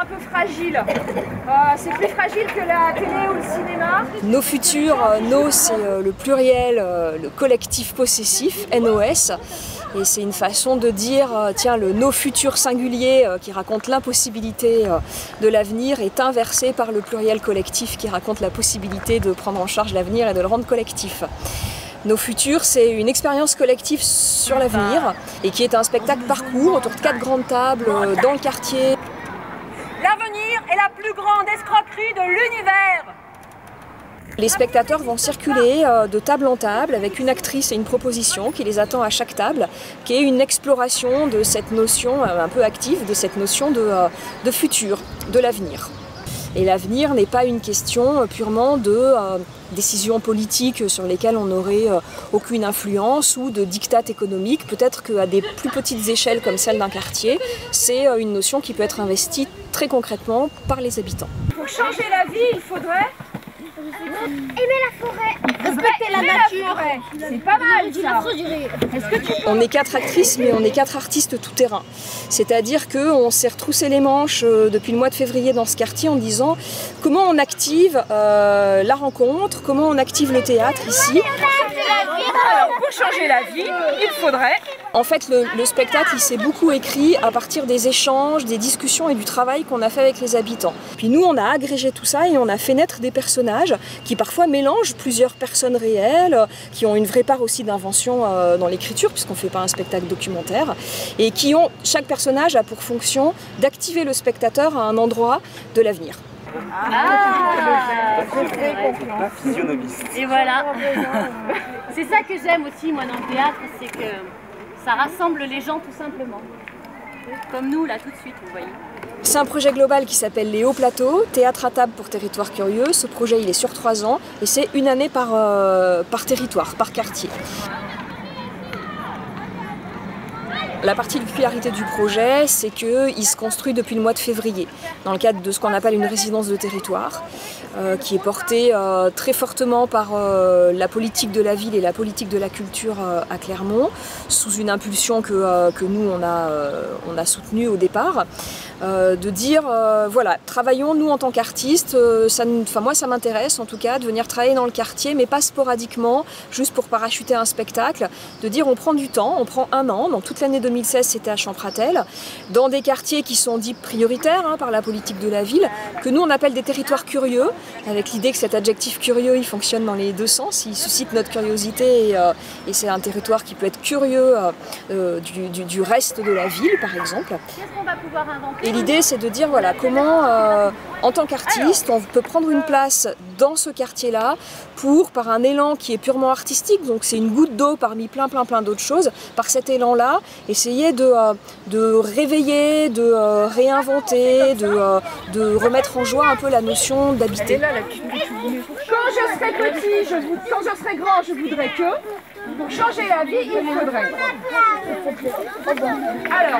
un peu fragile. C'est plus fragile que la télé ou le cinéma. Nos futurs, nos c'est le pluriel, le collectif possessif, NOS. Et c'est une façon de dire, tiens, le nos futurs singulier qui raconte l'impossibilité de l'avenir est inversé par le pluriel collectif qui raconte la possibilité de prendre en charge l'avenir et de le rendre collectif. Nos futurs, c'est une expérience collective sur l'avenir et qui est un spectacle parcours autour de 4 grandes tables dans le quartier. L'avenir est la plus grande escroquerie de l'univers. Les spectateurs vont circuler de table en table avec une actrice et une proposition qui les attend à chaque table, qui est une exploration de cette notion un peu active, de cette notion de futur, de l'avenir. Et l'avenir n'est pas une question purement de décisions politiques sur lesquelles on n'aurait aucune influence ou de diktat économique. Peut-être qu'à des plus petites échelles comme celle d'un quartier, c'est une notion qui peut être investie très concrètement par les habitants. Pour changer la vie, il faudrait aimer la forêt, respecter la nature. C'est pas mal ça. On est 4 actrices, mais on est 4 artistes tout-terrain. C'est-à-dire qu'on s'est retroussé les manches depuis le mois de février dans ce quartier en disant comment on active la rencontre, comment on active le théâtre ici. Alors pour changer la vie, il faudrait... En fait, le spectacle, il s'est beaucoup écrit à partir des échanges, des discussions et du travail qu'on a fait avec les habitants. Puis nous, on a agrégé tout ça et on a fait naître des personnages qui parfois mélangent plusieurs personnes réelles, qui ont une vraie part aussi d'invention dans l'écriture, puisqu'on ne fait pas un spectacle documentaire, et qui ont, chaque personnage a pour fonction d'activer le spectateur à un endroit de l'avenir. Et voilà. C'est ça que j'aime aussi moi dans le théâtre, c'est que ça rassemble les gens tout simplement. Comme nous là tout de suite, vous voyez. C'est un projet global qui s'appelle Les Hauts Plateaux, théâtre à table pour territoire curieux. Ce projet il est sur 3 ans et c'est une année par territoire, par quartier. La particularité du projet, c'est qu'il se construit depuis le mois de février, dans le cadre de ce qu'on appelle une résidence de territoire, qui est portée très fortement par la politique de la ville et la politique de la culture à Clermont, sous une impulsion que nous, on a soutenue au départ, de dire, voilà, travaillons nous en tant qu'artistes, moi ça m'intéresse en tout cas, de venir travailler dans le quartier, mais pas sporadiquement, juste pour parachuter un spectacle, de dire on prend du temps, on prend 1 an, donc toute l'année 2016 c'était à Champratel, dans des quartiers qui sont dits prioritaires par la politique de la ville, que nous on appelle des territoires curieux, avec l'idée que cet adjectif curieux il fonctionne dans les 2 sens, il suscite notre curiosité et c'est un territoire qui peut être curieux du reste de la ville par exemple. Qu'est-ce qu'on va pouvoir inventer ? Et l'idée c'est de dire voilà comment en tant qu'artiste on peut prendre une place dans ce quartier-là pour, par un élan qui est purement artistique, donc c'est une goutte d'eau parmi plein d'autres choses, par cet élan-là, essayer de réveiller, de réinventer, de remettre en joie un peu la notion d'habiter. Quand je serai petit, quand je serai grand, je voudrais que, pour changer la vie, il faudrait. Alors,